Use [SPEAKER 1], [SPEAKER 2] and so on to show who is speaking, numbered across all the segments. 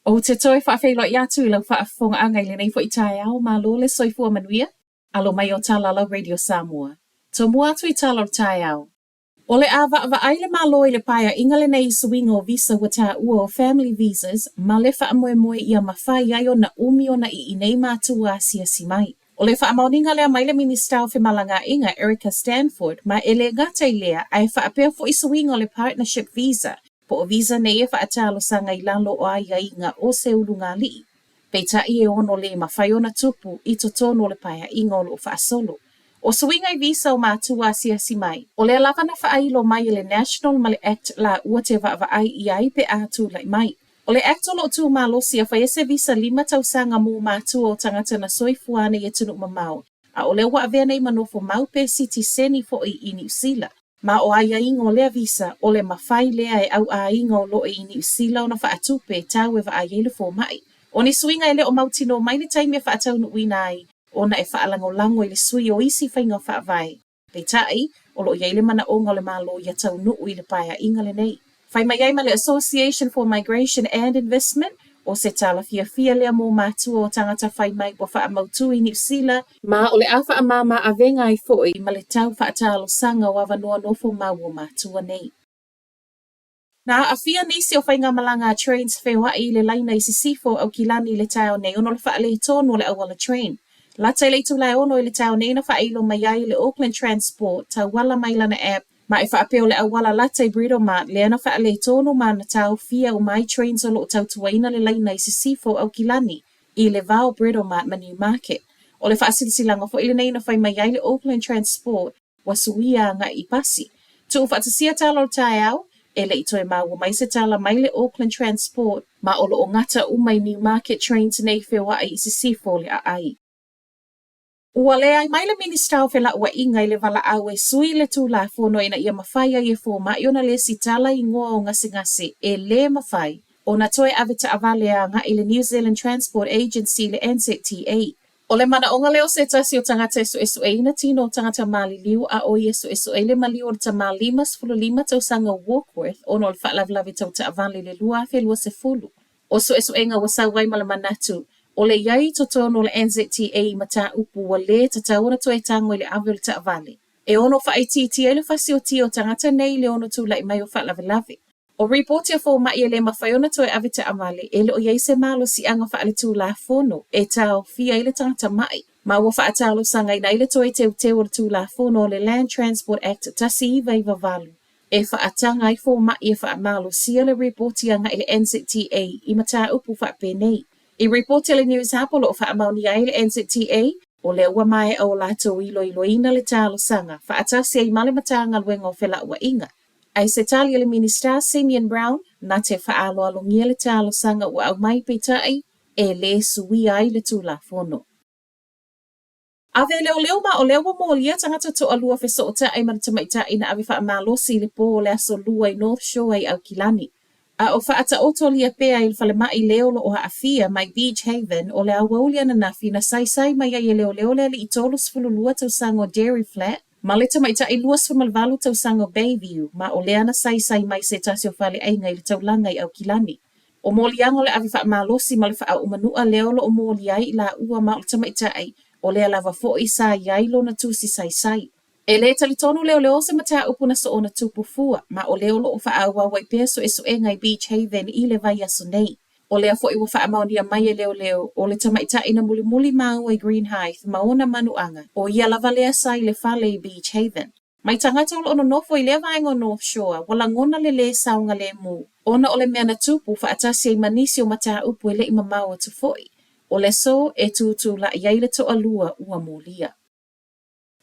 [SPEAKER 1] O te toi whaafeilo i atu I lau whaafonga angai le nei fo I tai au ma lo le soifua manuia, alo mai o Talala Radio Samoa. To mua atu I tala o tai au. O le awa aile ma lo I le paia inga le nei suinga o visa wata ua o family visas, ma le whaamoe ia mawhai ai o na umi o na I nei mātua asia si mai. O le whaamauninga lea mai le minister o Whemalanga inga Erica Stanford, ma ele ngata I lea ai whaapea fo I suinga o le partnership visa, po o visa nei e whaatalo sanga I lalo o ai inga o se ulu ngā lii. Peita I e ono le mawhai ona tupu I to tono le paia inga o lo whaasolo. O suinga I visa o mātua asia si mai. O le lava na whaailo mai le National ma le Act la ua te waai I ai pe atu lai mai. O le Act o lo tu malosi a whaiese visa 5 tausanga mō mātua o tangata na soifuane I tunu mamau. A o le wa avea nei manofo mau pe siti seni fo I New Zealand. Ma o ai inga o lea visa o le mawhai lea e au a inga o lo I New Zealand o na whaatupe tau e wa ele fo mai. O ni suinga ele o mautino mai le taimi e whaatau nuina ai. Ona e whaalango-lango I le sui o isi whainga whaavai. Le tai, o lo iai le mana o ngale malo I atau nuu I le paia inga le nei. Whai mai ai ma le Association for Migration and Investment, o se tala fia lea mō mātua o tangata whai mai po whaamautu I New Zealand, ma o le awha a mama a venga I foi ma le tau whaatalo sanga o awanua nofo mau o mātua nei. Na a fia nisi o whainga malanga trains whewa I le laina I se sifo au kilani le tau nei ono le whaale tonu le awala train. Latai le tūlai ono I le tau nei na whaeilo mai ai le Auckland Transport tau wala mai lana app ma e whaapeo le awala latai brido mat le ana whaale tonu ma na tau fia o mai trains o lo tau tuaina le laina I se sifo au kilani I le vao brido mat ma Newmarket. O le whaasilisilanga fo ile nei na whai mai ai le Auckland Transport wa suia nga I pasi. Tu whaatasia tala o tai au, e le itoe maua mai se tala mai le Auckland Transport ma o lo o ngata umai Newmarket trains nei whewa I se sifo le a ai. Ua le ai mai le minister o whela ua inga I le wala au e sui le tūla whono ina ia mawhai ai e fōma I ona le si tala I ngoa o ngasi e le mawhai o na toe avita avale a nga I le New Zealand Transport Agency le NZTA. O le mana onga leo se tasi o tangata esu e ina tino o tangata mali liu a o esu e le mali o le tamalima sfulu lima tau sanga Warkworth o no le whaalavlavi tau ta avale le lua fe lua se fulu. O esu e nga wasau wai mala manatu. O le iai to tono le NZTA mata upu wa le ta tauna to e tango le avio le ta avale. E ono whaititi e le whasi o tio tangata nei le ono tu lai mai o whaalavilavi. O reporti a fō mai e le mawhaiona to e avita amale e le o iai se malo si anga whaale tu la fono e tau fia i le tangata mai. Ma ua whaatalo sanga ina i le to e teu o le tu la fono le Land Transport Act tasi I vai vavalu. E whaatanga I fō mai e whaamalo sia le reporti anga I le NZTA I mata upu whaapenei. I reporti le News Hapolo o whaamauni ai le NZTA o le ua mai o lato ilo ina le talo sanga whaatasi ai male matanga luenga o whela ua inga. Ai se tali le minister Simeon Brown na te whaalo alongia le talo sanga ua au mai peitai e le sui ai le tula fono. Ave leo ma o leo mo lia tangata to alua feso ta ai mana tamaita ina ave whaamalosi le po le aso lua I North Shore ai au kilani. A o whaata otolia pea I whale mai leo lo o haafia mai Beach Haven o le awaulia na nafi na sai mai ai leo le I tolo sfulu lua tau sango Dairy Flat, ma le tamaita I lua sfumalvalu tau sango Bayview, ma o le ana sai mai se tasi o whale ai ngai le tau langa I au kilani. O moliango le avi whaamalosi ma le wha umanua leo lo o moliai I la ua ma o le tamaita ai, o le lava fo I sa iai lo na tusi sai. E le talitonu leo se mata upuna so ona tupu fua, ma o leo lo o whaaua wai peso e so e ngai Beach Haven I le vai aso nei. O lea fo I wa whaamaunia mai e leo, o le tamaita ina muli mau ai Green Heights ma ona manuanga, o ia lava lea sai le fale I Beach Haven. Mai tangata o ono nofo I le vaengo North Shore, wala ngona le saunga le mu. Ona o le meana tupu whaatasi ai manisi o mata upu e le imamau atu foi. O le so e tutu la iai le to alua ua molia.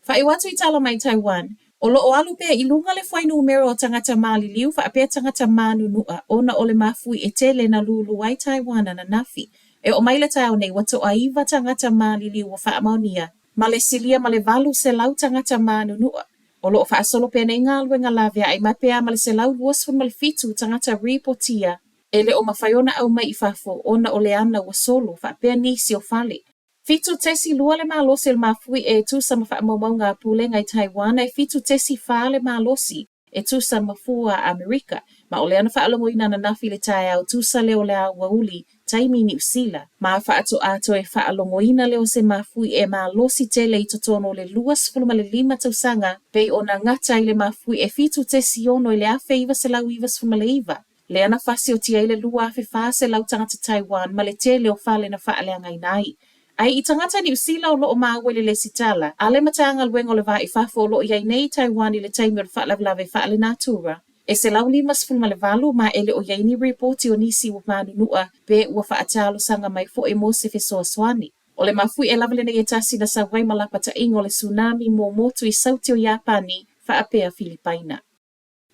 [SPEAKER 1] Whai watu I tala mai Taiwan, o lo o alu pea I lunga le whai numero o tangata mali liu wha apea tangata manu nua ona o le mafui e tele na lulu ai Taiwan ana nafi. E o maile tau nei wato aiva tangata mali liu o whaamaunia, ma le silia ma le valu se lau tangata manu nua. O lo o wha solo pea nei ngā luenga lavea ai mapea ma le se lau luosfun ma le fitu tangata reportia, e le o mawhaiona au mai I fafo ona o le ana wa solo wha apea nisi o fale. Fitu tesi lua le malosi le mafui e tu sama wha maumau ngā pule ngai Taiwan e fitu tesi wha le malosi e tusa mafua a Amerika, ma ole ana whaalongoina na nafi le tae au tusa leo le au wauli taimi New Zealand. Ma whaato ato e whaalongoina leo se mafui e ma losi tele i totono le luas fulumale 5 tausanga, pei ona ngata i le mafui e fitu te siono i le afe iwa se lau iwa fulumale iwa. Le ana fasi o tia i le lua afe fase lau tangata Taiwan ma le tele o fale na whaaleanga inai. Ai i tangata New Zealand o loo maawele le sitala, ale matanga luengo le vai fafo o loo iai nei Taiwan i le taimi o le whaalawelawe whaale natura. E se lau 5 ma ele o iai ni reporti o nisi wa manunua pe ua whaatalo sanga mai fo e mo se fesoa swani. O le mafui e lawele nei e tasi na sa wai malapa ta ingo le tsunami mo motu i sauti o Japani whaapea Filipaina.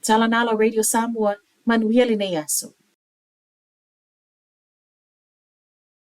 [SPEAKER 1] Talanala Radio Samoa, manuia le nei aso.